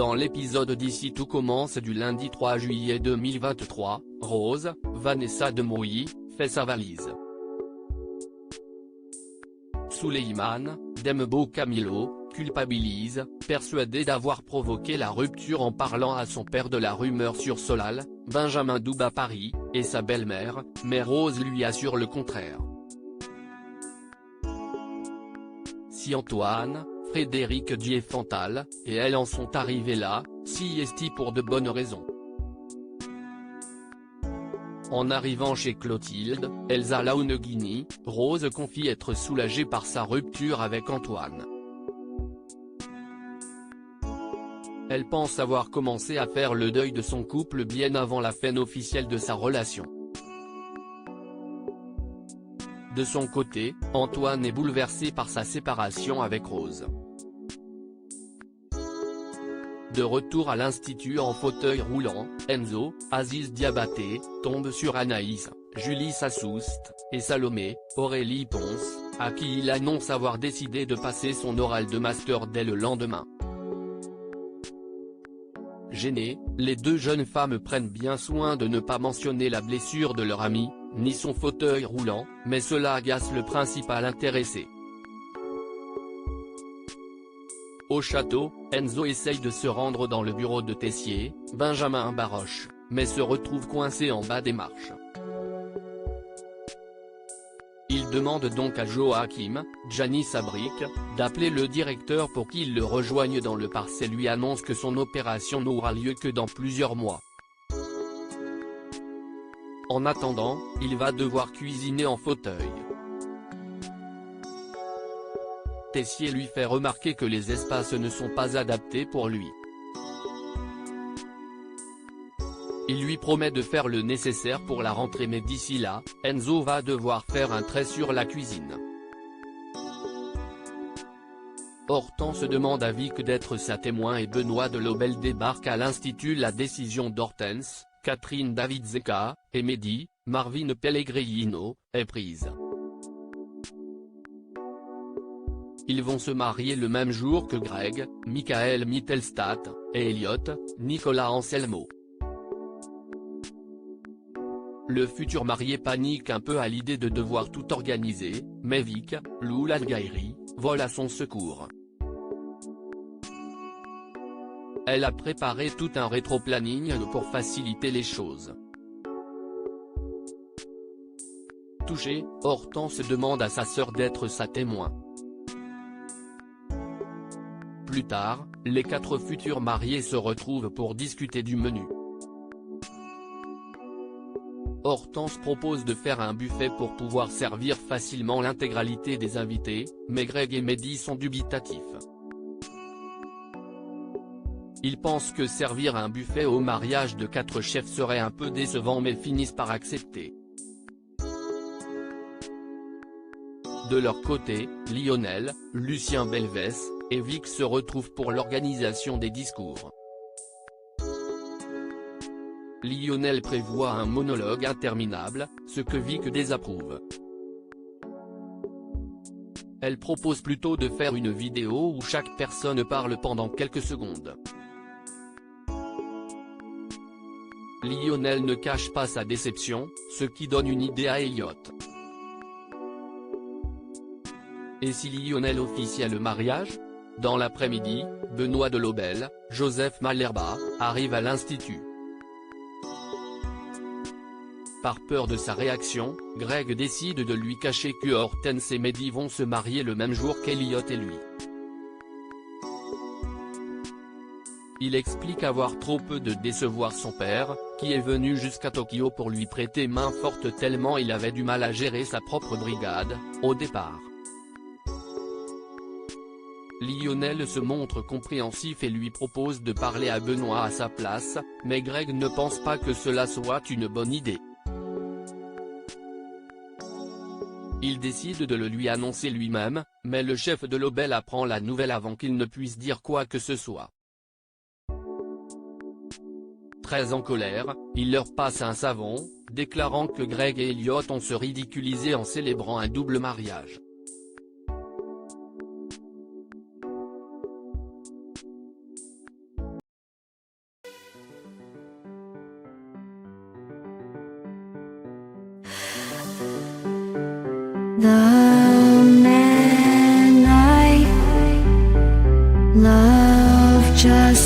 Dans l'épisode d'Ici tout commence du lundi 3 juillet 2023, Rose, Vanessa Demouy, fait sa valise. Souleymane, Dembo Camilo, culpabilise, persuadé d'avoir provoqué la rupture en parlant à son père de la rumeur sur Solal, Benjamin Douba Paris, et sa belle-mère, mais Rose lui assure le contraire. Si Antoine, Frédéric Diefenthal, et elle en sont arrivés là, si est-il pour de bonnes raisons. En arrivant chez Clotilde, Elsa Launeghini, Rose confie être soulagée par sa rupture avec Antoine. Elle pense avoir commencé à faire le deuil de son couple bien avant la fin officielle de sa relation. De son côté, Antoine est bouleversé par sa séparation avec Rose. De retour à l'institut en fauteuil roulant, Enzo, Aziz Diabaté, tombe sur Anaïs, Julie Sassoust, et Salomé, Aurélie Ponce, à qui il annonce avoir décidé de passer son oral de master dès le lendemain. Gênées, les deux jeunes femmes prennent bien soin de ne pas mentionner la blessure de leur ami, ni son fauteuil roulant, mais cela agace le principal intéressé. Au château, Enzo essaye de se rendre dans le bureau de Tessier, Benjamin Baroche, mais se retrouve coincé en bas des marches. Il demande donc à Joachim, Gianni Sabric, d'appeler le directeur pour qu'il le rejoigne dans le parc et lui annonce que son opération n'aura lieu que dans plusieurs mois. En attendant, il va devoir cuisiner en fauteuil. Tessier lui fait remarquer que les espaces ne sont pas adaptés pour lui. Il lui promet de faire le nécessaire pour la rentrée, mais d'ici là, Enzo va devoir faire un trait sur la cuisine. Hortense demande à Vic d'être sa témoin et Benoît de Lobel débarque à l'Institut. La décision d'Hortense, Catherine David Zeka, et Mehdi, Marvin Pellegrino, est prise. Ils vont se marier le même jour que Greg, Michael Mittelstadt, et Elliot, Nicolas Anselmo. Le futur marié panique un peu à l'idée de devoir tout organiser, mais Vic, Lou Lalgairi, vole à son secours. Elle a préparé tout un rétro-planning pour faciliter les choses. Touchée, Hortense demande à sa sœur d'être sa témoin. Plus tard, les 4 futurs mariés se retrouvent pour discuter du menu. Hortense propose de faire un buffet pour pouvoir servir facilement l'intégralité des invités, mais Greg et Mehdi sont dubitatifs. Ils pensent que servir un buffet au mariage de 4 chefs serait un peu décevant, mais finissent par accepter. De leur côté, Lionel, Lucien Belvès, et Vic se retrouvent pour l'organisation des discours. Lionel prévoit un monologue interminable, ce que Vic désapprouve. Elle propose plutôt de faire une vidéo où chaque personne parle pendant quelques secondes. Lionel ne cache pas sa déception, ce qui donne une idée à Elliot. Et si Lionel officiait le mariage ? Dans l'après-midi, Benoît de Lobel, Joseph Malherba, arrive à l'Institut. Par peur de sa réaction, Greg décide de lui cacher que Hortense et Mehdi vont se marier le même jour qu'Elliot et lui. Il explique avoir trop peu de décevoir son père, qui est venu jusqu'à Tokyo pour lui prêter main forte tellement il avait du mal à gérer sa propre brigade, au départ. Lionel se montre compréhensif et lui propose de parler à Benoît à sa place, mais Greg ne pense pas que cela soit une bonne idée. Il décide de le lui annoncer lui-même, mais le chef de Lobel apprend la nouvelle avant qu'il ne puisse dire quoi que ce soit. Très en colère, il leur passe un savon, déclarant que Greg et Elliot ont se ridiculisé en célébrant un double mariage. The man I love just